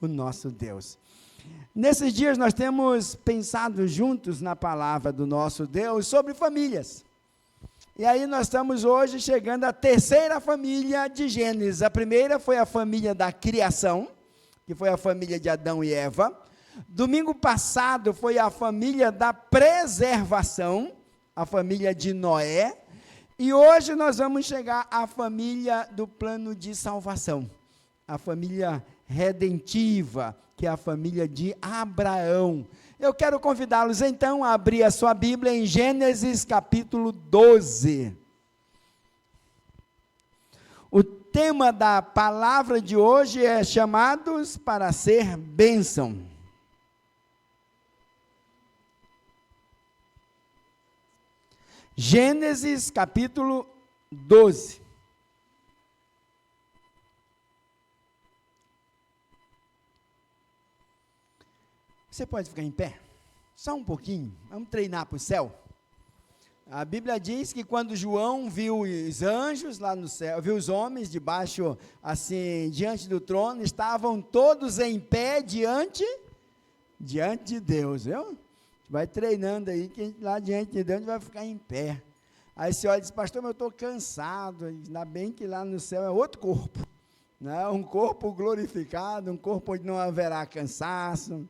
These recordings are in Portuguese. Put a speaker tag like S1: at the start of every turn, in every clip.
S1: o nosso Deus. Nesses dias nós temos pensado juntos na palavra do nosso Deus sobre famílias. E aí nós estamos hoje chegando à terceira família de Gênesis. A primeira foi a família da criação, que foi a família de Adão e Eva. Domingo passado foi a família da preservação, a família de Noé. E hoje nós vamos chegar à família do plano de salvação, a família redentiva, que é a família de Abraão. Eu quero convidá-los então a abrir a sua Bíblia em Gênesis capítulo 12. O tema da palavra de hoje é chamados para ser bênção. Gênesis capítulo 12. Você pode ficar em pé? Só um pouquinho, vamos treinar para o céu. A Bíblia diz que quando João viu os anjos lá no céu, viu os homens debaixo, assim, diante do trono, estavam todos em pé diante de Deus, viu? Vai treinando aí, que lá diante de Deus a gente vai ficar em pé. Aí você olha e diz, pastor, mas eu estou cansado, ainda bem que lá no céu é outro corpo, né? Um corpo glorificado, um corpo onde não haverá cansaço,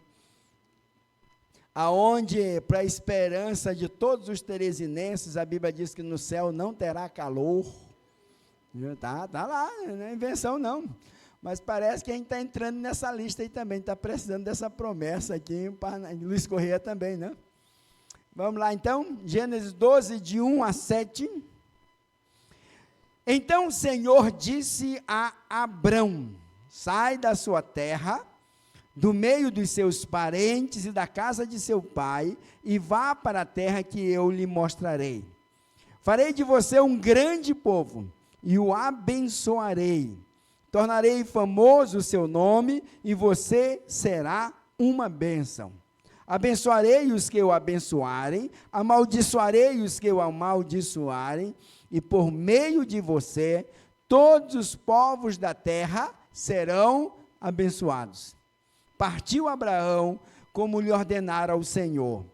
S1: aonde, para a esperança de todos os teresinenses, a Bíblia diz que no céu não terá calor. Tá lá, não é invenção não, mas parece que a gente está entrando nessa lista aí também, está precisando dessa promessa aqui, Luiz Correia também, né? Vamos lá então, Gênesis 12, de 1 a 7. Então o Senhor disse a Abrão, sai da sua terra, do meio dos seus parentes e da casa de seu pai, e vá para a terra que eu lhe mostrarei. Farei de você um grande povo, e o abençoarei. Tornarei famoso o seu nome, e você será uma bênção. Abençoarei os que o abençoarem, amaldiçoarei os que o amaldiçoarem, e por meio de você, todos os povos da terra serão abençoados. Partiu Abraão, como lhe ordenara o Senhor,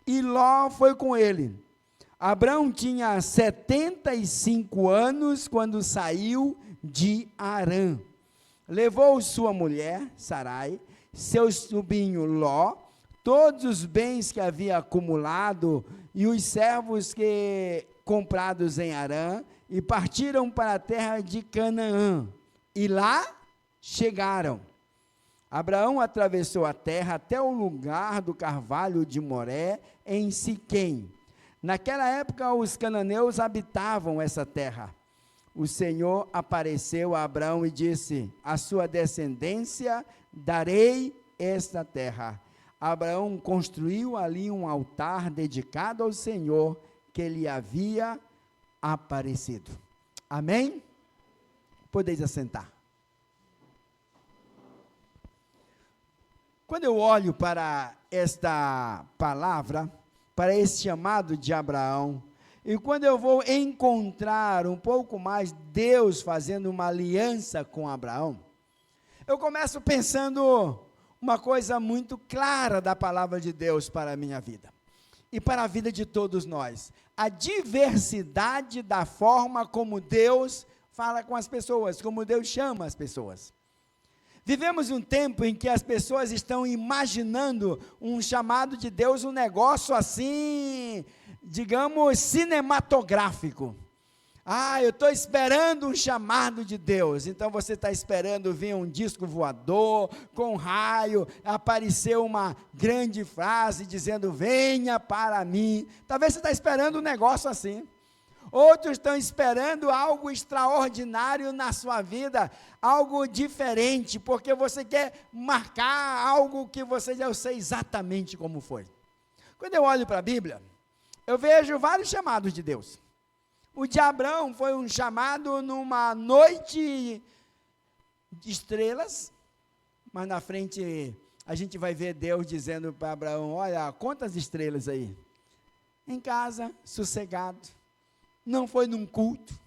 S1: e Ló foi com ele. Abraão tinha 75 anos quando saiu de Harã. Levou sua mulher, Sarai, seu sobrinho Ló, todos os bens que havia acumulado e os servos que comprados em Harã, e partiram para a terra de Canaã, e lá chegaram. Abraão atravessou a terra até o lugar do carvalho de Moré, em Siquém. Naquela época, os cananeus habitavam essa terra. O Senhor apareceu a Abraão e disse, à sua descendência darei esta terra. Abraão construiu ali um altar dedicado ao Senhor, que lhe havia aparecido. Amém? Podeis assentar. Quando eu olho para esta palavra, para esse chamado de Abraão, e quando eu vou encontrar um pouco mais Deus fazendo uma aliança com Abraão, eu começo pensando uma coisa muito clara da palavra de Deus para a minha vida, e para a vida de todos nós, a diversidade da forma como Deus fala com as pessoas, como Deus chama as pessoas. Vivemos um tempo em que as pessoas estão imaginando um chamado de Deus, um negócio assim, digamos, cinematográfico. Eu estou esperando um chamado de Deus. Então você está esperando vir um disco voador, com um raio, aparecer uma grande frase dizendo, venha para mim. Talvez você está esperando um negócio assim. Outros estão esperando algo extraordinário na sua vida, algo diferente, porque você quer marcar algo que você já sei exatamente como foi. Quando eu olho para a Bíblia, eu vejo vários chamados de Deus. O de Abraão foi um chamado numa noite de estrelas, mas na frente a gente vai ver Deus dizendo para Abraão, olha, quantas estrelas aí? Em casa, sossegado. Não foi num culto,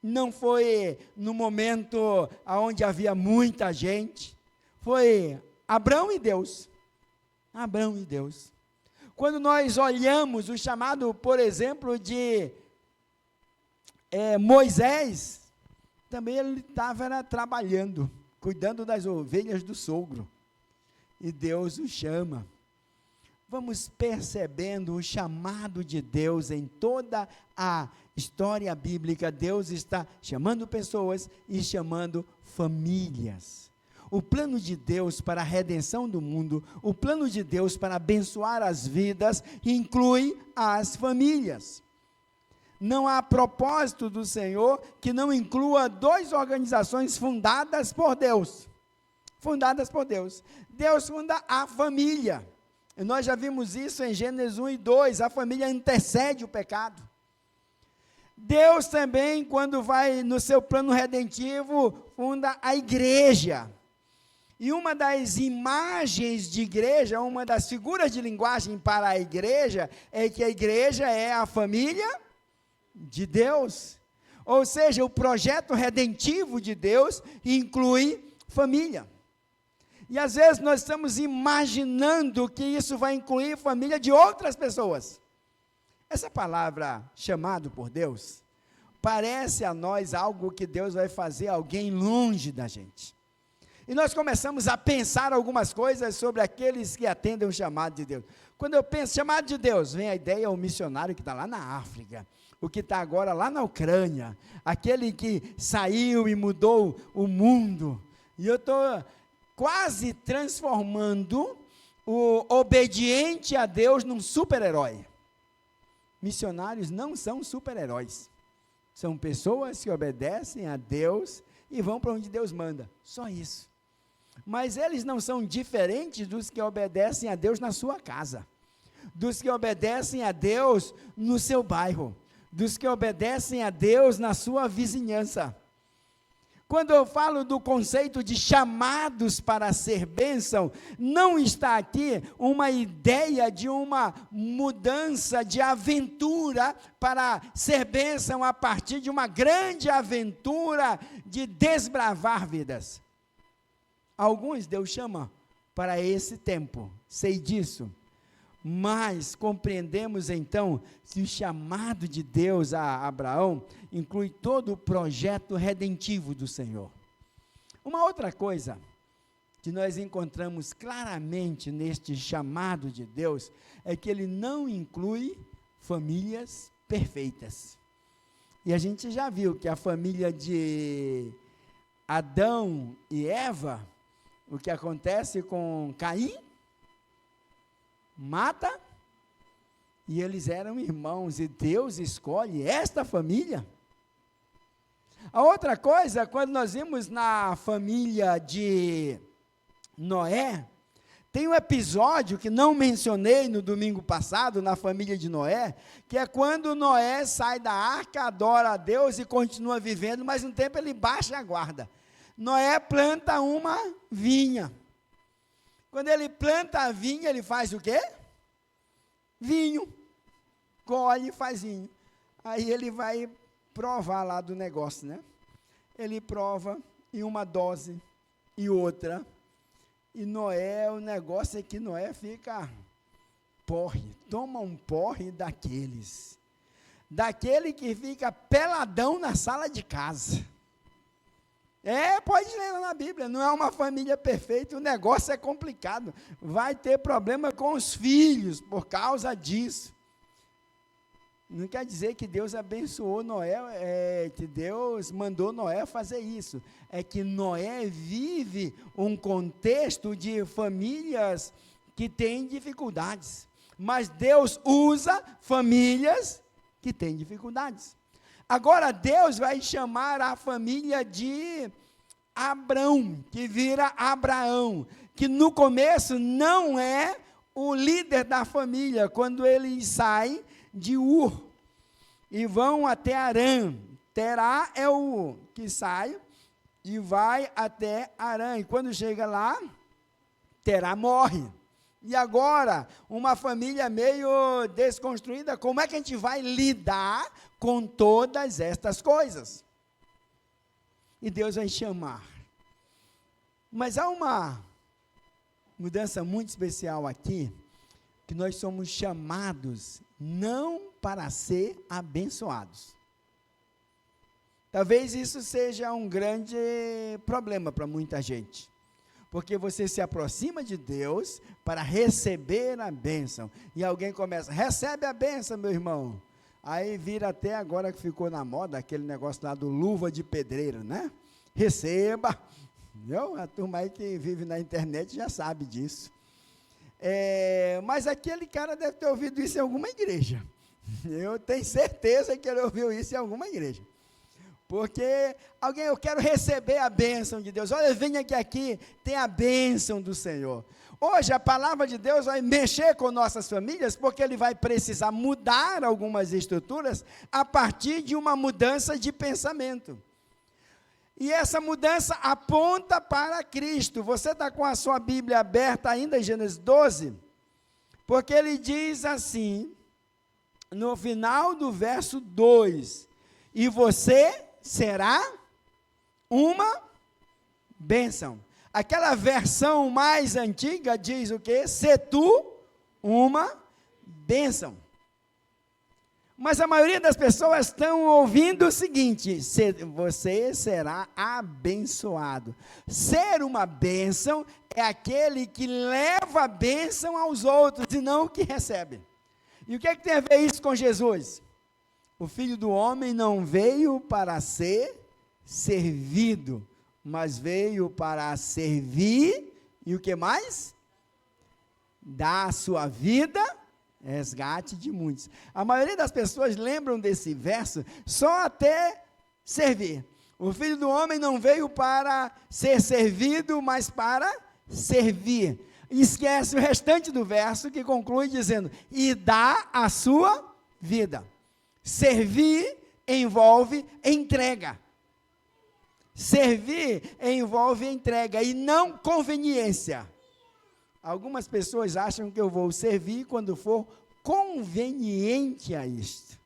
S1: não foi no momento onde havia muita gente, foi Abrão e Deus. Abrão e Deus. Quando nós olhamos o chamado, por exemplo, de Moisés, também ele estava trabalhando, cuidando das ovelhas do sogro. E Deus o chama. Vamos percebendo o chamado de Deus em toda a história bíblica. Deus está chamando pessoas e chamando famílias. O plano de Deus para a redenção do mundo, o plano de Deus para abençoar as vidas, inclui as famílias. Não há propósito do Senhor que não inclua 2 organizações fundadas por Deus. Fundadas por Deus. Deus funda a família. E nós já vimos isso em Gênesis 1 e 2, a família antecede o pecado. Deus também, quando vai no seu plano redentivo, funda a igreja. E uma das imagens de igreja, uma das figuras de linguagem para a igreja, é que a igreja é a família de Deus. Ou seja, o projeto redentivo de Deus inclui família. E às vezes nós estamos imaginando que isso vai incluir família de outras pessoas. Essa palavra, chamado por Deus, parece a nós algo que Deus vai fazer alguém longe da gente. E nós começamos a pensar algumas coisas sobre aqueles que atendem o chamado de Deus. Quando eu penso chamado de Deus, vem a ideia, o missionário que está lá na África, o que está agora lá na Ucrânia, aquele que saiu e mudou o mundo. E eu estou quase transformando o obediente a Deus num super-herói. Missionários não são super-heróis. São pessoas que obedecem a Deus e vão para onde Deus manda. Só isso. Mas eles não são diferentes dos que obedecem a Deus na sua casa, dos que obedecem a Deus no seu bairro, dos que obedecem a Deus na sua vizinhança. Quando eu falo do conceito de chamados para ser bênção, não está aqui uma ideia de uma mudança de aventura para ser bênção a partir de uma grande aventura de desbravar vidas. Alguns Deus chama para esse tempo, sei disso. Mas compreendemos então que o chamado de Deus a Abraão inclui todo o projeto redentivo do Senhor. Uma outra coisa que nós encontramos claramente neste chamado de Deus é que ele não inclui famílias perfeitas. E a gente já viu que a família de Adão e Eva, o que acontece com Caim, mata, e eles eram irmãos, e Deus escolhe esta família. A outra coisa, quando nós vimos na família de Noé, tem um episódio que não mencionei no domingo passado, na família de Noé, que é quando Noé sai da arca, adora a Deus e continua vivendo, mas um tempo ele baixa a guarda. Noé planta uma vinha. Quando ele planta a vinha, ele faz o quê? Vinho. Colhe e faz vinho. Aí ele vai provar lá do negócio, né? Ele prova em uma dose e outra. E Noé, o negócio é que Noé fica porre. Toma um porre daqueles. Daquele que fica peladão na sala de casa. Pode ler lá na Bíblia, não é uma família perfeita, o negócio é complicado, vai ter problema com os filhos por causa disso. Não quer dizer que Deus abençoou Noé, que Deus mandou Noé fazer isso, é que Noé vive um contexto de famílias que têm dificuldades, mas Deus usa famílias que têm dificuldades. Agora Deus vai chamar a família de Abrão, que vira Abraão, que no começo não é o líder da família, quando eles saem de Ur e vão até Harã. Terá é o que sai e vai até Harã, e quando chega lá, Terá morre. E agora, uma família meio desconstruída, como é que a gente vai lidar com todas estas coisas? E Deus vai chamar. Mas há mudança muito especial aqui, que nós somos chamados não para ser abençoados. Talvez isso seja um grande problema para muita gente, porque você se aproxima de Deus para receber a bênção, e alguém começa, recebe a bênção, meu irmão, aí vira até agora que ficou na moda, aquele negócio lá do luva de pedreiro, né? Receba, entendeu? A turma aí que vive na internet já sabe disso. Mas aquele cara deve ter ouvido isso em alguma igreja, eu tenho certeza que ele ouviu isso em alguma igreja, porque eu quero receber a bênção de Deus, olha, venha aqui, tem a bênção do Senhor. Hoje a palavra de Deus vai mexer com nossas famílias, porque ele vai precisar mudar algumas estruturas, a partir de uma mudança de pensamento, e essa mudança aponta para Cristo. Você está com a sua Bíblia aberta ainda em Gênesis 12, porque ele diz assim, no final do verso 2, e você será uma bênção. Aquela versão mais antiga diz o quê? Se tu uma bênção. Mas a maioria das pessoas estão ouvindo o seguinte: você será abençoado. Ser uma bênção é aquele que leva a bênção aos outros e não o que recebe. E o que é que tem a ver isso com Jesus? O Filho do Homem não veio para ser servido, mas veio para servir, e o que mais? Dar a sua vida, resgate de muitos. A maioria das pessoas lembram desse verso só até servir. O Filho do Homem não veio para ser servido, mas para servir. Esquece o restante do verso, que conclui dizendo, e dá a sua vida. Servir envolve entrega. Servir envolve entrega e não conveniência. Algumas pessoas acham que eu vou servir quando for conveniente a isto.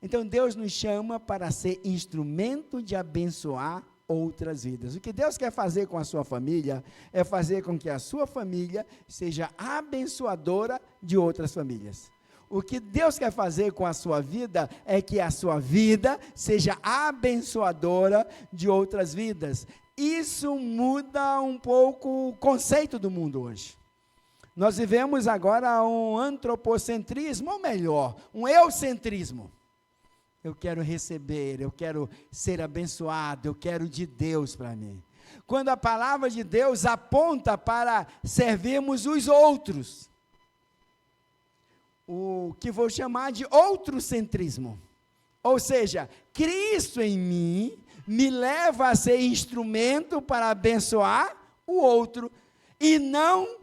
S1: Então Deus nos chama para ser instrumento de abençoar outras vidas. O que Deus quer fazer com a sua família é fazer com que a sua família seja abençoadora de outras famílias. O que Deus quer fazer com a sua vida é que a sua vida seja abençoadora de outras vidas. Isso muda um pouco o conceito do mundo hoje. Nós vivemos agora um antropocentrismo, ou melhor, um eucentrismo. Eu quero receber, eu quero ser abençoado, eu quero de Deus para mim. Quando a palavra de Deus aponta para servirmos os outros, o que vou chamar de outrocentrismo. Ou seja, Cristo em mim me leva a ser instrumento para abençoar o outro, e não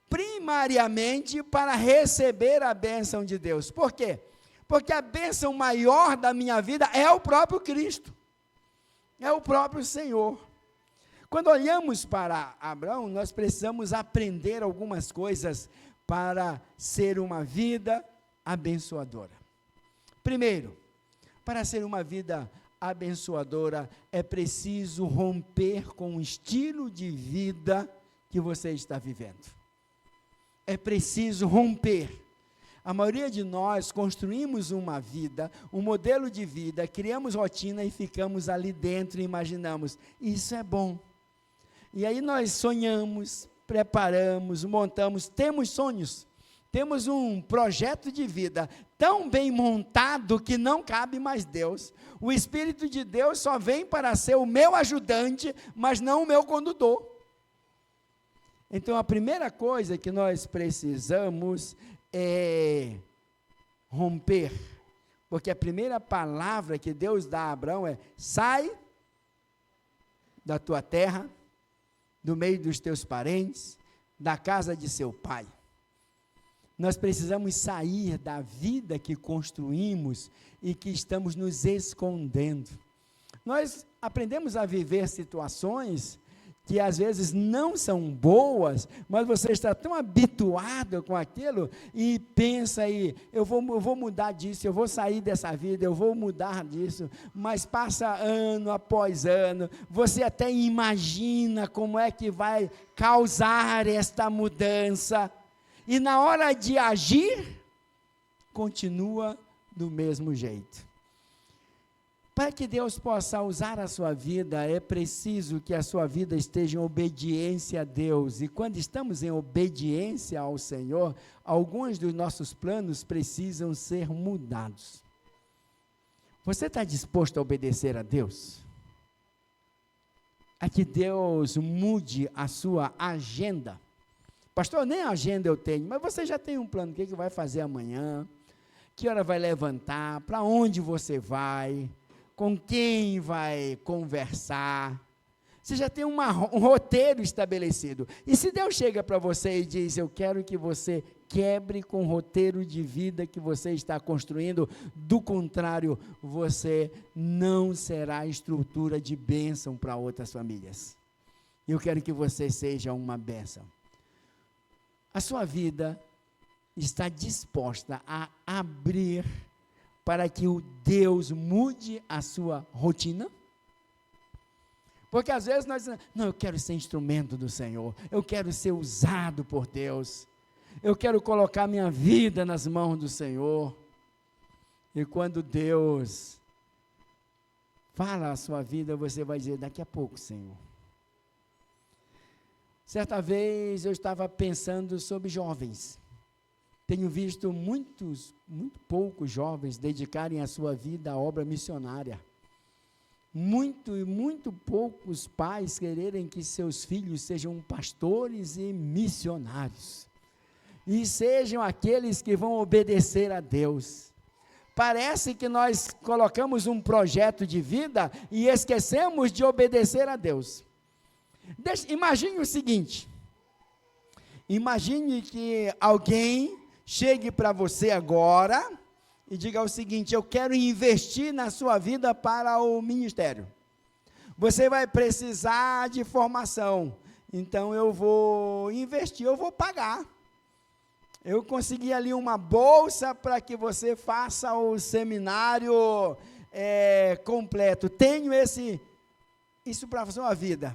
S1: primariamente para receber a bênção de Deus. Por quê? Porque a bênção maior da minha vida é o próprio Cristo, é o próprio Senhor. Quando olhamos para Abraão, nós precisamos aprender algumas coisas para ser uma vida abençoadora. Primeiro, para ser uma vida abençoadora, é preciso romper com o estilo de vida que você está vivendo. É preciso romper. A maioria de nós construímos uma vida, um modelo de vida, criamos rotina e ficamos ali dentro e imaginamos, isso é bom. E aí nós sonhamos, preparamos, montamos, temos sonhos, temos um projeto de vida tão bem montado que não cabe mais Deus. O Espírito de Deus só vem para ser o meu ajudante, mas não o meu condutor. Então a primeira coisa que nós precisamos é romper, porque a primeira palavra que Deus dá a Abraão é: sai da tua terra, do meio dos teus parentes, da casa de seu pai. Nós precisamos sair da vida que construímos e que estamos nos escondendo. Nós aprendemos a viver situações que às vezes não são boas, mas você está tão habituado com aquilo e pensa aí, eu vou mudar disso, eu vou sair dessa vida, eu vou mudar disso, mas passa ano após ano, você até imagina como é que vai causar esta mudança, e na hora de agir, continua do mesmo jeito. Para que Deus possa usar a sua vida, é preciso que a sua vida esteja em obediência a Deus. E quando estamos em obediência ao Senhor, alguns dos nossos planos precisam ser mudados. Você está disposto a obedecer a Deus? A que Deus mude a sua agenda? Pastor, nem agenda eu tenho, mas você já tem um plano, o que vai fazer amanhã? Que hora vai levantar? Para onde você vai? Com quem vai conversar? Você já tem um roteiro estabelecido. E se Deus chega para você e diz, eu quero que você quebre com o roteiro de vida que você está construindo, do contrário, você não será estrutura de bênção para outras famílias. Eu quero que você seja uma bênção. A sua vida está disposta a abrir para que o Deus mude a sua rotina? Porque às vezes nós dizemos, não, eu quero ser instrumento do Senhor, eu quero ser usado por Deus, eu quero colocar minha vida nas mãos do Senhor. E quando Deus fala a sua vida, você vai dizer, daqui a pouco, Senhor. Certa vez eu estava pensando sobre jovens. Tenho visto muito poucos jovens dedicarem a sua vida à obra missionária. Muito poucos pais quererem que seus filhos sejam pastores e missionários. E sejam aqueles que vão obedecer a Deus. Parece que nós colocamos um projeto de vida e esquecemos de obedecer a Deus. Imagine o seguinte. Imagine que alguém chegue para você agora e diga o seguinte, eu quero investir na sua vida para o ministério. Você vai precisar de formação, então eu vou investir, eu vou pagar. Eu consegui ali uma bolsa para que você faça o seminário completo. Tenho isso para a sua vida.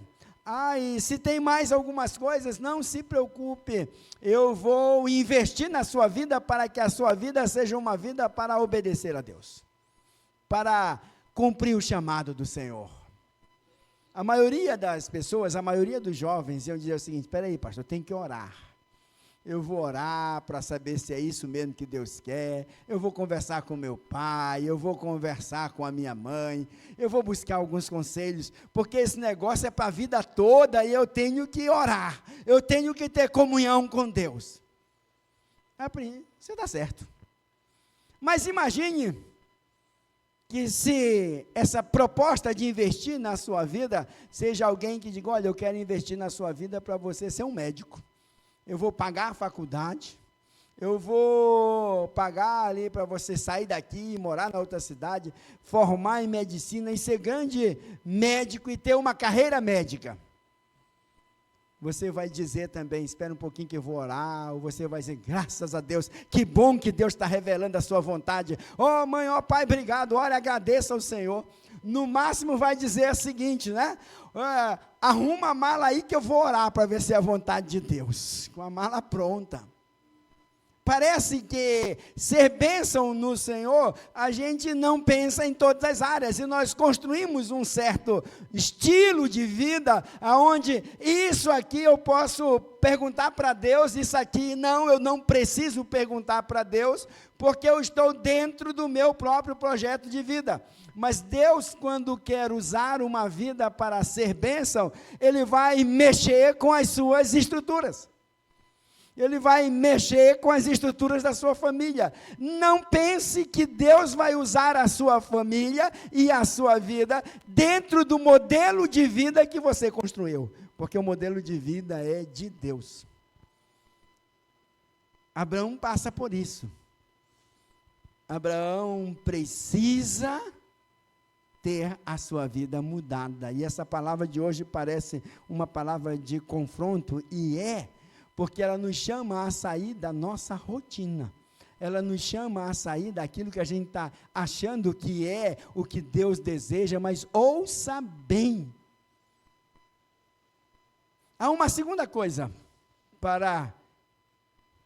S1: E se tem mais algumas coisas, não se preocupe, eu vou investir na sua vida para que a sua vida seja uma vida para obedecer a Deus, para cumprir o chamado do Senhor. A maioria das pessoas, a maioria dos jovens, iam dizer o seguinte, espera aí, pastor, eu tenho que orar. Eu vou orar para saber se é isso mesmo que Deus quer, eu vou conversar com meu pai, eu vou conversar com a minha mãe, eu vou buscar alguns conselhos, porque esse negócio é para a vida toda e eu tenho que orar, eu tenho que ter comunhão com Deus. Você está certo. Mas imagine que se essa proposta de investir na sua vida, seja alguém que diga, olha, eu quero investir na sua vida para você ser um médico. Eu vou pagar a faculdade, eu vou pagar ali para você sair daqui, morar na outra cidade, formar em medicina e ser grande médico e ter uma carreira médica. Você vai dizer também, espera um pouquinho que eu vou orar, ou você vai dizer, graças a Deus, que bom que Deus está revelando a sua vontade. Oh mãe, oh pai, obrigado, olha, agradeça ao Senhor. No máximo vai dizer o seguinte, né? Arruma a mala aí que eu vou orar para ver se é a vontade de Deus. Com a mala pronta. Parece que ser bênção no Senhor, a gente não pensa em todas as áreas, e nós construímos um certo estilo de vida, onde isso aqui eu posso perguntar para Deus, isso aqui não, eu não preciso perguntar para Deus, porque eu estou dentro do meu próprio projeto de vida. Mas Deus, quando quer usar uma vida para ser bênção, Ele vai mexer com as suas estruturas. Ele vai mexer com as estruturas da sua família. Não pense que Deus vai usar a sua família e a sua vida dentro do modelo de vida que você construiu, porque o modelo de vida é de Deus. Abraão passa por isso. Abraão precisa ter a sua vida mudada. E essa palavra de hoje parece uma palavra de confronto, e porque ela nos chama a sair da nossa rotina. Ela nos chama a sair daquilo que a gente está achando que é o que Deus deseja, mas ouça bem. Há uma segunda coisa para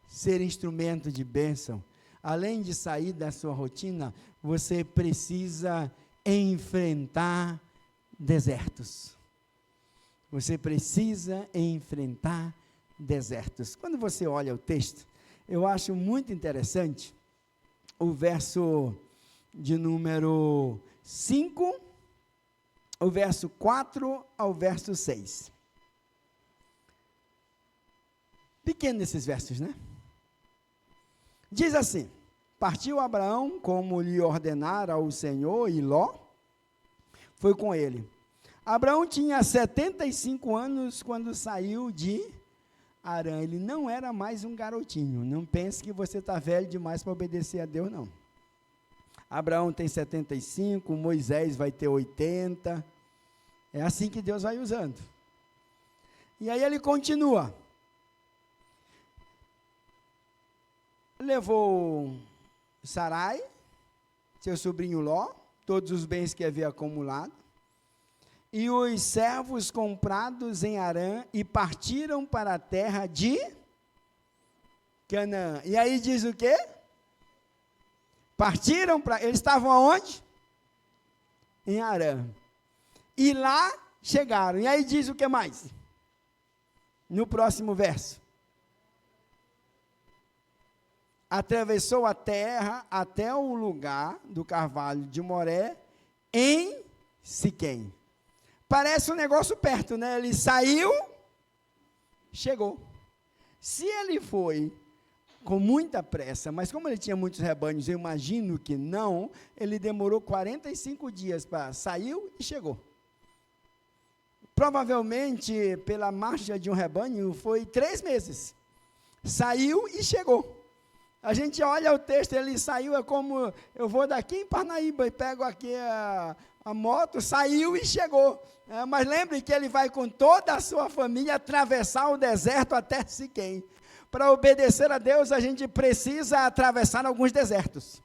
S1: ser instrumento de bênção. Além de sair da sua rotina, você precisa enfrentar desertos. Você precisa enfrentar desertos. Quando você olha o texto, eu acho muito interessante o verso de número 5, o verso 4 ao verso 6. Pequeno esses versos, né? Diz assim: partiu Abraão como lhe ordenara o Senhor, e Ló foi com ele. Abraão tinha 75 anos quando saiu de Harã. Ele não era mais um garotinho. Não pense que você está velho demais para obedecer a Deus, não. Abraão tem 75, Moisés vai ter 80. É assim que Deus vai usando. E aí ele continua. Levou Sarai, seu sobrinho Ló, todos os bens que havia acumulado, e os servos comprados em Harã, e partiram para a terra de Canaã. E aí diz o quê? Partiram para... Eles estavam aonde? Em Harã. E lá chegaram. E aí diz o que mais? No próximo verso. Atravessou a terra até o lugar do carvalho de Moré, em Siquém. Parece um negócio perto, né? Ele saiu, chegou. Se ele foi com muita pressa, mas como ele tinha muitos rebanhos, eu imagino que não, ele demorou 45 dias para... Saiu e chegou. Provavelmente, pela marcha de um rebanho, foi 3 meses. Saiu e chegou. A gente olha o texto, ele saiu, é como, eu vou daqui em Parnaíba e pego aqui a moto, saiu e chegou. Mas lembre que ele vai com toda a sua família atravessar o deserto até Siquém. Para obedecer a Deus, a gente precisa atravessar alguns desertos.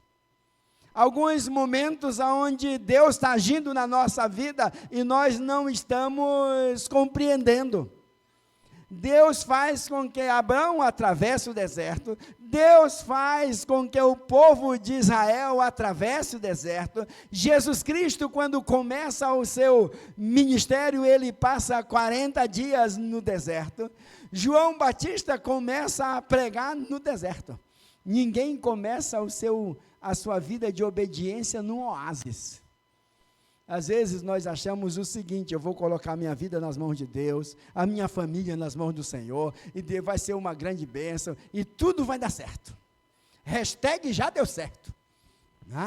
S1: Alguns momentos onde Deus está agindo na nossa vida e nós não estamos compreendendo. Deus faz com que Abraão atravesse o deserto, Deus faz com que o povo de Israel atravesse o deserto. Jesus Cristo, quando começa o seu ministério, ele passa 40 dias no deserto. João Batista começa a pregar no deserto. Ninguém começa a sua vida de obediência num oásis. Às vezes nós achamos o seguinte: eu vou colocar minha vida nas mãos de Deus, a minha família nas mãos do Senhor, e Deus vai ser uma grande bênção, e tudo vai dar certo. Hashtag já deu certo.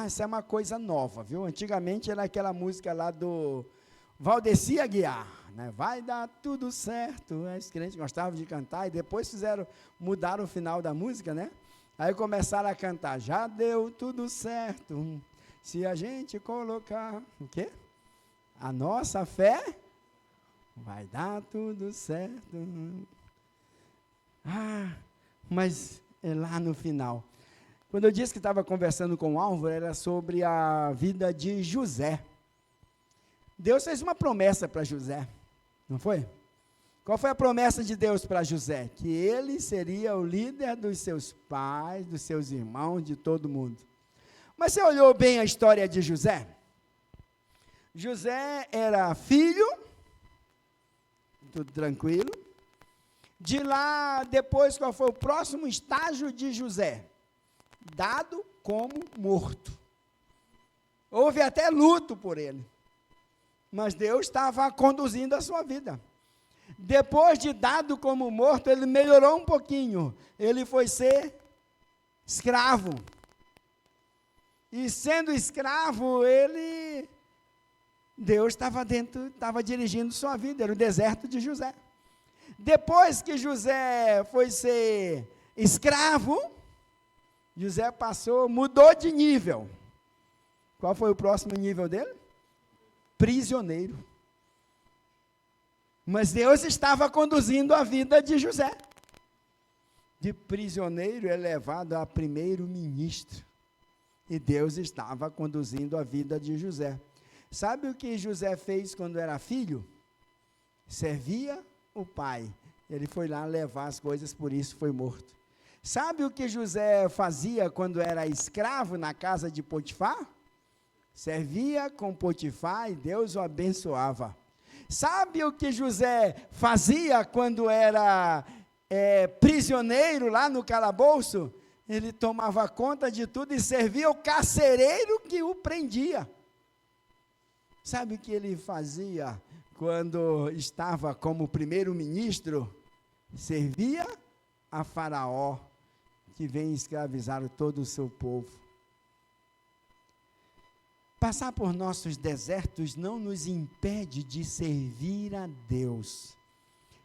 S1: Isso é uma coisa nova, viu? Antigamente era aquela música lá do Valdeci Aguiar, né? Vai dar tudo certo. Os crentes gostavam de cantar, e depois mudaram o final da música, né? Aí começaram a cantar: já deu tudo certo, se a gente colocar, o quê? A nossa fé, vai dar tudo certo. Mas é lá no final. Quando eu disse que estava conversando com o Álvaro, era sobre a vida de José. Deus fez uma promessa para José, não foi? Qual foi a promessa de Deus para José? Que ele seria o líder dos seus pais, dos seus irmãos, de todo mundo. Mas você olhou bem a história de José? José era filho, tudo tranquilo. De lá, depois, qual foi o próximo estágio de José? Dado como morto. Houve até luto por ele. Mas Deus estava conduzindo a sua vida. Depois de dado como morto, ele melhorou um pouquinho. Ele foi ser escravo. E sendo escravo, Deus estava dirigindo sua vida, era o deserto de José. Depois que José foi ser escravo, José mudou de nível. Qual foi o próximo nível dele? prisioneiro. Mas Deus estava conduzindo a vida de José. De prisioneiro é levado a primeiro-ministro. E Deus estava conduzindo a vida de José. Sabe o que José fez quando era filho? Servia o pai. Ele foi lá levar as coisas, por isso foi morto. Sabe o que José fazia quando era escravo na casa de Potifar? Servia com Potifar e Deus o abençoava. Sabe o que José fazia quando era prisioneiro lá no calabouço? Ele tomava conta de tudo e servia o carcereiro que o prendia. Sabe o que ele fazia quando estava como primeiro-ministro? Servia a Faraó, que vem escravizar todo o seu povo. Passar por nossos desertos não nos impede de servir a Deus.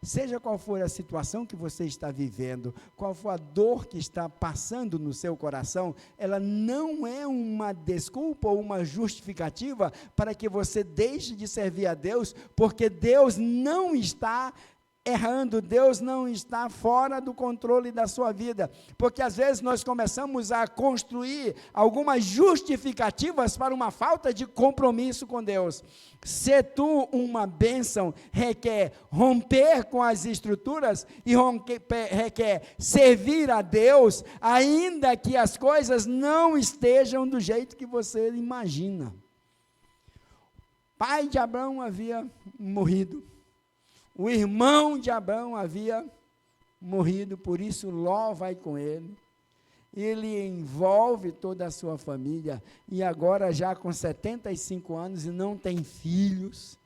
S1: Seja qual for a situação que você está vivendo, qual for a dor que está passando no seu coração, ela não é uma desculpa ou uma justificativa para que você deixe de servir a Deus, porque Deus não está errando, Deus não está fora do controle da sua vida, porque às vezes nós começamos a construir algumas justificativas para uma falta de compromisso com Deus. Ser tu uma bênção requer romper com as estruturas e requer servir a Deus, ainda que as coisas não estejam do jeito que você imagina. O pai de Abraão havia morrido. O irmão de Abraão havia morrido, por isso Ló vai com ele. Ele envolve toda a sua família, e agora já com 75 anos e não tem filhos,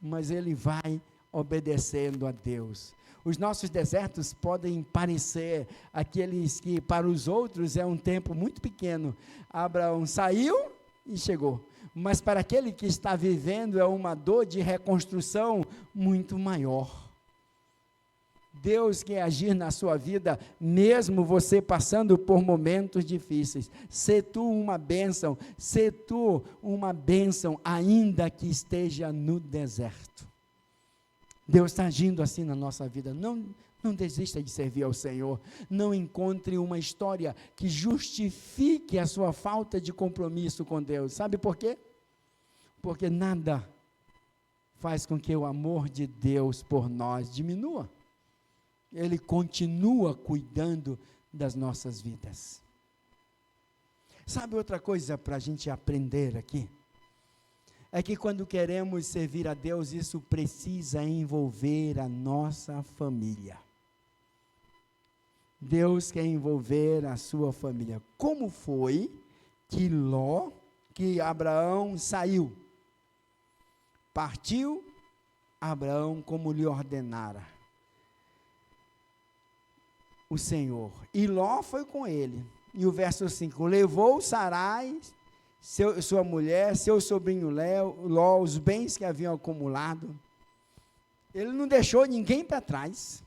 S1: mas ele vai obedecendo a Deus. Os nossos desertos podem parecer aqueles que para os outros é um tempo muito pequeno. Abraão saiu e chegou. Mas para aquele que está vivendo é uma dor de reconstrução muito maior. Deus quer agir na sua vida, mesmo você passando por momentos difíceis. Sê tu uma bênção, ainda que esteja no deserto. Deus está agindo assim na nossa vida. Não desista de servir ao Senhor. Não encontre uma história que justifique a sua falta de compromisso com Deus. Sabe por quê? Porque nada faz com que o amor de Deus por nós diminua. Ele continua cuidando das nossas vidas. Sabe outra coisa para a gente aprender aqui? É que quando queremos servir a Deus, isso precisa envolver a nossa família. Deus quer envolver a sua família. Como foi que Abraão saiu? Partiu Abraão como lhe ordenara o Senhor. E Ló foi com ele. E o verso 5, levou Sarai, sua mulher, seu sobrinho Ló, os bens que haviam acumulado. Ele não deixou ninguém para trás.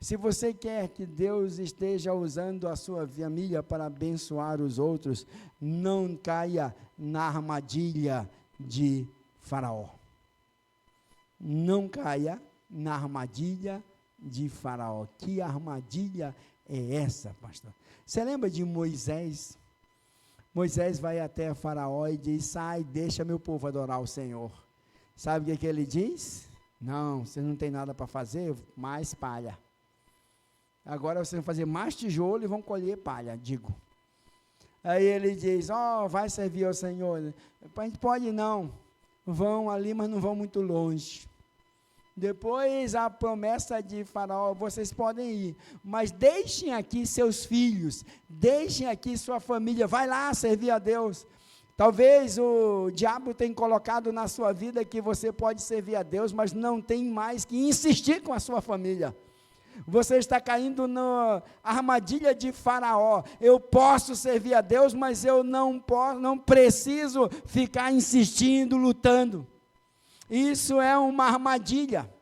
S1: Se você quer que Deus esteja usando a sua família para abençoar os outros, não caia na armadilha de Faraó. Não caia na armadilha de Faraó. Que armadilha é essa, pastor? Você lembra de Moisés? Moisés vai até Faraó e diz: sai, deixa meu povo adorar o Senhor. Sabe o que ele diz? Não, você não tem nada para fazer, mais palha. Agora vocês vão fazer mais tijolo e vão colher palha, digo. Aí ele diz: vai servir ao Senhor. A gente pode não, vão ali, mas não vão muito longe. Depois a promessa de Faraó: vocês podem ir, mas deixem aqui seus filhos, deixem aqui sua família, vai lá servir a Deus. Talvez o diabo tenha colocado na sua vida que você pode servir a Deus, mas não tem mais que insistir com a sua família. Você está caindo na armadilha de Faraó. Eu posso servir a Deus, mas eu não preciso ficar insistindo, lutando. Isso é uma armadilha.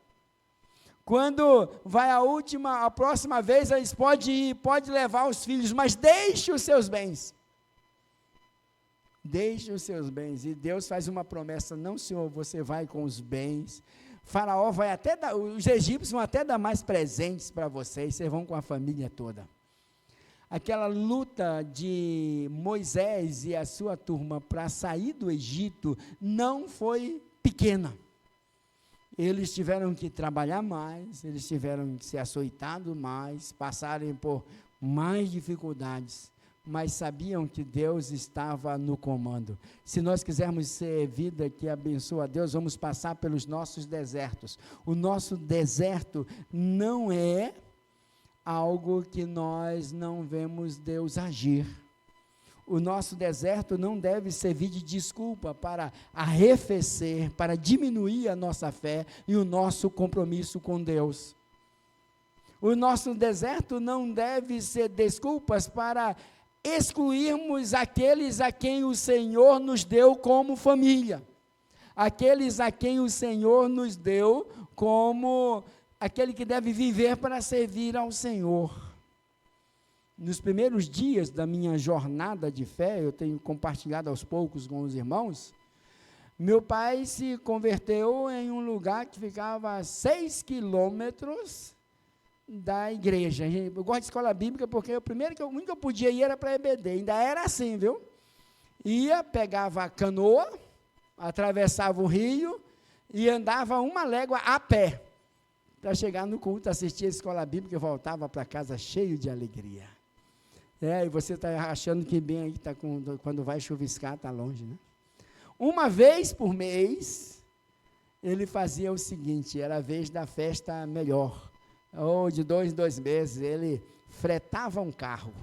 S1: Quando vai a próxima vez, eles podem ir, pode levar os filhos, mas deixe os seus bens. deixe os seus bens. E Deus faz uma promessa: não, Senhor, você vai com os bens. Faraó vai até dar, os egípcios vão até dar mais presentes para vocês vão com a família toda. Aquela luta de Moisés e a sua turma para sair do Egito não foi pequena. Eles tiveram que trabalhar mais, eles tiveram que ser açoitados mais, passarem por mais dificuldades, mas sabiam que Deus estava no comando. Se nós quisermos ser vida que abençoa a Deus, vamos passar pelos nossos desertos. O nosso deserto não é algo que nós não vemos Deus agir. O nosso deserto não deve servir de desculpa para arrefecer, para diminuir a nossa fé e o nosso compromisso com Deus. O nosso deserto não deve ser desculpas para excluirmos aqueles a quem o Senhor nos deu como família, aqueles a quem o Senhor nos deu como aquele que deve viver para servir ao Senhor. Nos primeiros dias da minha jornada de fé, eu tenho compartilhado aos poucos com os irmãos, meu pai se converteu em um lugar que ficava a 6 quilômetros da igreja. Eu gosto de escola bíblica porque o único que eu podia ir era para a EBD, ainda era assim, viu? Ia, pegava a canoa, atravessava o rio e andava 1 légua a pé, para chegar no culto, assistir a escola bíblica e voltava para casa cheio de alegria. E você está achando que bem aí, quando vai chuviscar, está longe, né? Uma vez por mês, ele fazia o seguinte, era a vez da festa melhor, ou de 2 em 2 meses, ele fretava um carro,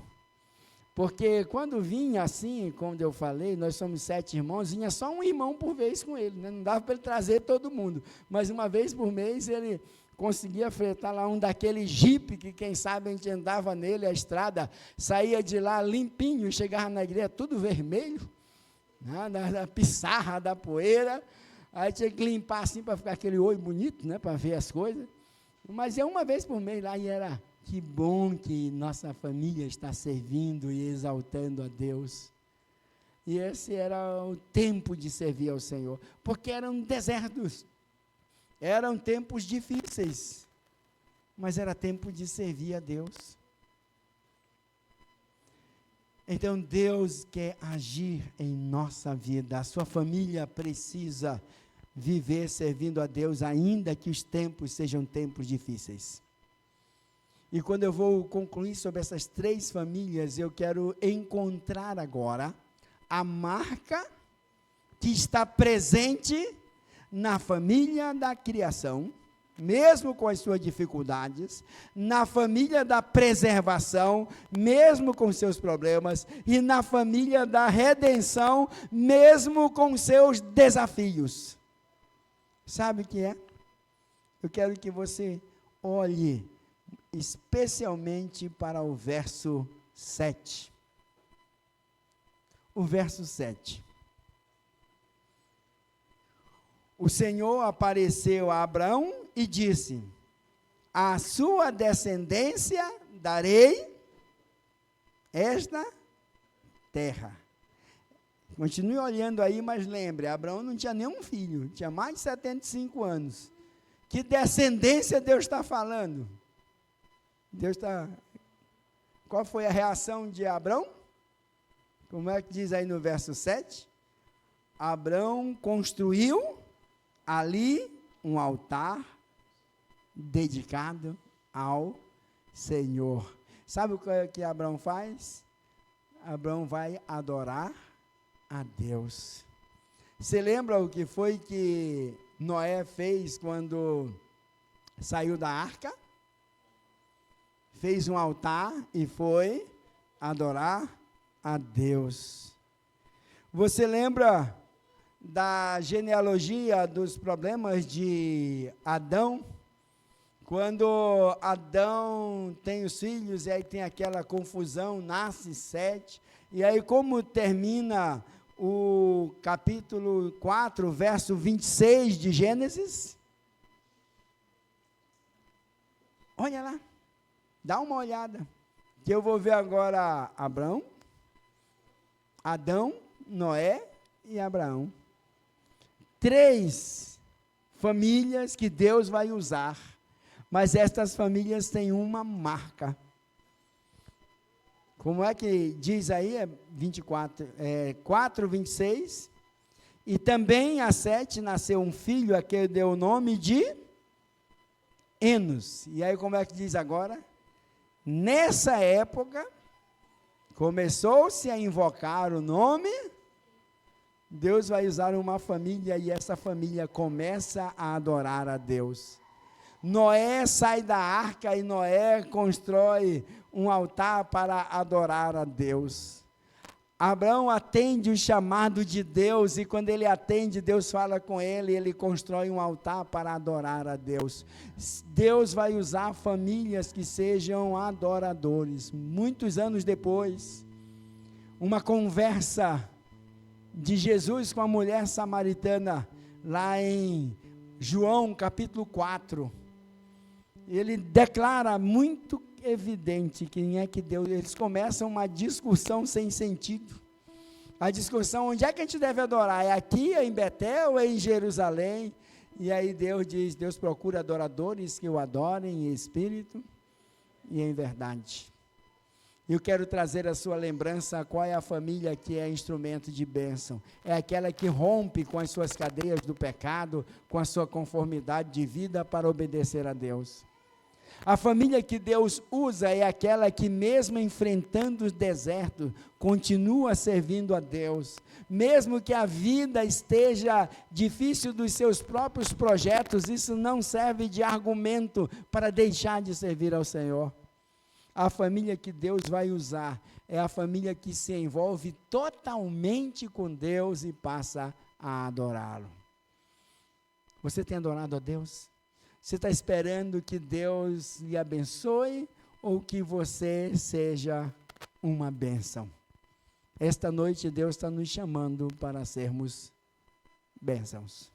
S1: porque quando vinha assim, como eu falei, nós somos 7 irmãos, vinha só um irmão por vez com ele, né? Não dava para ele trazer todo mundo, mas uma vez por mês ele conseguia fretar lá um daquele jipe, que quem sabe a gente andava nele, a estrada, saía de lá limpinho, e chegava na igreja tudo vermelho, né, da pissarra, da poeira, aí tinha que limpar assim, para ficar aquele olho bonito, né, para ver as coisas, mas é uma vez por mês lá, e era, que bom que nossa família está servindo e exaltando a Deus, e esse era o tempo de servir ao Senhor, porque eram desertos, eram tempos difíceis, mas era tempo de servir a Deus. Então Deus quer agir em nossa vida, a sua família precisa viver servindo a Deus, ainda que os tempos sejam tempos difíceis. E quando eu vou concluir sobre essas 3 famílias, eu quero encontrar agora a marca que está presente na família da criação, mesmo com as suas dificuldades, na família da preservação, mesmo com seus problemas, e na família da redenção, mesmo com seus desafios. Sabe o que é? Eu quero que você olhe especialmente para o verso 7. O verso 7. O Senhor apareceu a Abrão e disse: à sua descendência darei esta terra. Continue olhando aí, mas lembre, Abraão não tinha nenhum filho, tinha mais de 75 anos. Que descendência Deus está falando? Qual foi a reação de Abraão? Como é que diz aí no verso 7? Abraão construiu ali um altar dedicado ao Senhor. Sabe o que Abraão faz? Abraão vai adorar a Deus. Você lembra o que foi que Noé fez quando saiu da arca? Fez um altar e foi adorar a Deus. Você lembra da genealogia dos problemas de Adão? Quando Adão tem os filhos, e aí tem aquela confusão, nasce 7, e aí como termina o capítulo 4, verso 26 de Gênesis? Olha lá, dá uma olhada, que eu vou ver agora Adão, Noé e Abraão. 3 famílias que Deus vai usar, mas estas famílias têm uma marca. Como é que diz aí, 4:26, e também a Sete nasceu um filho, a quem deu o nome de Enos. E aí como é que diz agora? Nessa época, começou-se a invocar o nome, Deus vai usar uma família e essa família começa a adorar a Deus. Noé sai da arca e Noé constrói um altar para adorar a Deus. Abraão atende o chamado de Deus e quando ele atende, Deus fala com ele, ele constrói um altar para adorar a Deus. Deus vai usar famílias que sejam adoradores. Muitos anos depois, uma conversa de Jesus com a mulher samaritana, lá em João capítulo 4, ele declara muito evidente quem é que Deus, eles começam uma discussão sem sentido, a discussão, onde é que a gente deve adorar, é aqui, é em Betel, ou é em Jerusalém? E aí Deus diz, Deus procura adoradores que o adorem em espírito e em verdade. Eu quero trazer a sua lembrança, qual é a família que é instrumento de bênção, é aquela que rompe com as suas cadeias do pecado, com a sua conformidade de vida para obedecer a Deus. A família que Deus usa é aquela que mesmo enfrentando o deserto, continua servindo a Deus, mesmo que a vida esteja difícil dos seus próprios projetos, isso não serve de argumento para deixar de servir ao Senhor. A família que Deus vai usar é a família que se envolve totalmente com Deus e passa a adorá-lo. Você tem adorado a Deus? Você está esperando que Deus lhe abençoe ou que você seja uma bênção? Esta noite Deus está nos chamando para sermos bênçãos.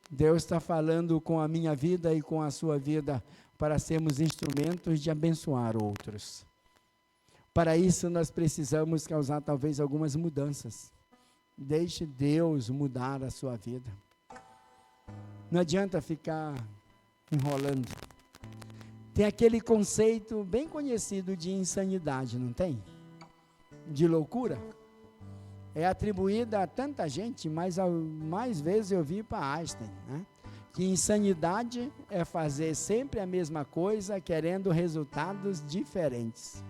S1: Deus está falando com a minha vida e com a sua vida para sermos instrumentos de abençoar outros. Para isso nós precisamos causar talvez algumas mudanças. Deixe Deus mudar a sua vida. Não adianta ficar enrolando. Tem aquele conceito bem conhecido de insanidade, não tem? De loucura. É atribuída a tanta gente, mas mais vezes eu vi para Einstein, né? Que insanidade é fazer sempre a mesma coisa, querendo resultados diferentes.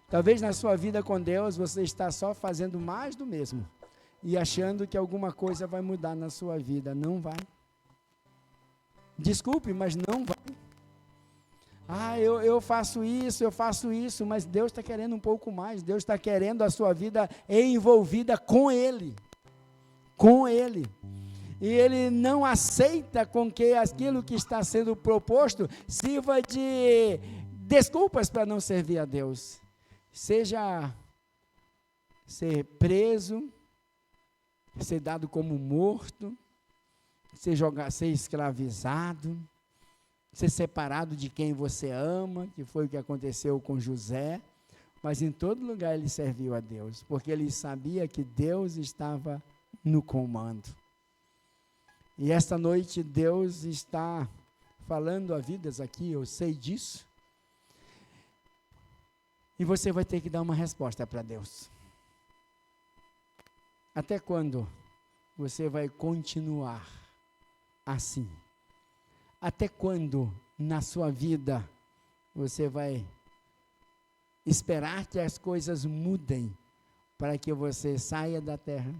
S1: Talvez na sua vida com Deus, você está só fazendo mais do mesmo, e achando que alguma coisa vai mudar na sua vida. Não vai. Desculpe, mas não vai. Eu faço isso, mas Deus está querendo um pouco mais. Deus está querendo a sua vida envolvida com Ele. Com Ele. E Ele não aceita com que aquilo que está sendo proposto sirva de desculpas para não servir a Deus. Seja ser preso, ser dado como morto, ser escravizado, ser separado de quem você ama, que foi o que aconteceu com José, mas em todo lugar ele serviu a Deus, porque ele sabia que Deus estava no comando. E esta noite Deus está falando a vidas aqui, eu sei disso, e você vai ter que dar uma resposta para Deus. Até quando você vai continuar assim? Até quando na sua vida você vai esperar que as coisas mudem para que você saia da terra,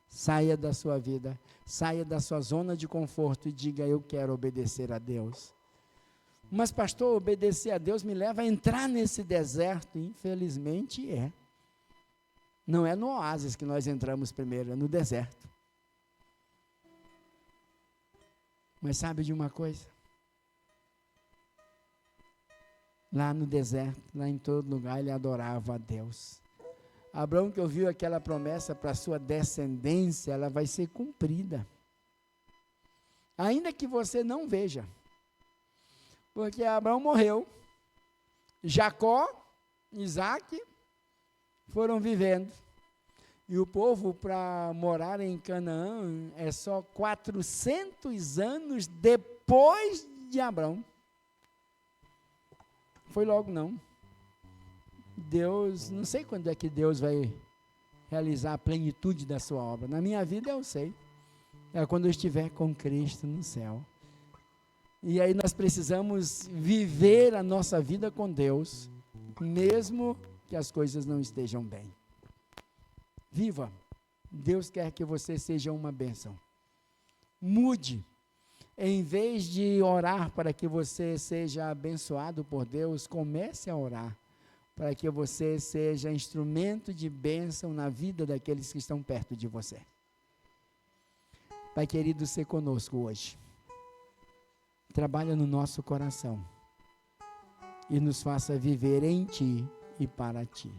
S1: saia da sua vida, saia da sua zona de conforto e diga: eu quero obedecer a Deus? Mas pastor, obedecer a Deus me leva a entrar nesse deserto. Infelizmente é. Não é no oásis que nós entramos primeiro, é no deserto. Mas sabe de uma coisa? Lá no deserto, lá em todo lugar, ele adorava a Deus. Abraão, que ouviu aquela promessa para a sua descendência, ela vai ser cumprida. Ainda que você não veja. Porque Abraão morreu. Jacó, Isaac, foram vivendo. E o povo, para morar em Canaã, é só 400 anos depois de Abraão. Foi logo não. Deus, não sei quando é que Deus vai realizar a plenitude da sua obra. Na minha vida eu sei. É quando eu estiver com Cristo no céu. E aí nós precisamos viver a nossa vida com Deus, mesmo que as coisas não estejam bem. Viva. Deus quer que você seja uma bênção. Mude. Em vez de orar para que você seja abençoado por Deus, comece a orar para que você seja instrumento de bênção na vida daqueles que estão perto de você. Pai querido, seja conosco hoje. Trabalha no nosso coração e nos faça viver em Ti e para Ti.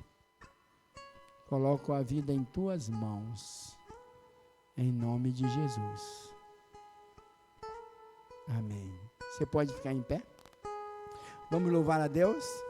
S1: Coloco a vida em Tuas mãos, em nome de Jesus. Amém. Você pode ficar em pé? Vamos louvar a Deus?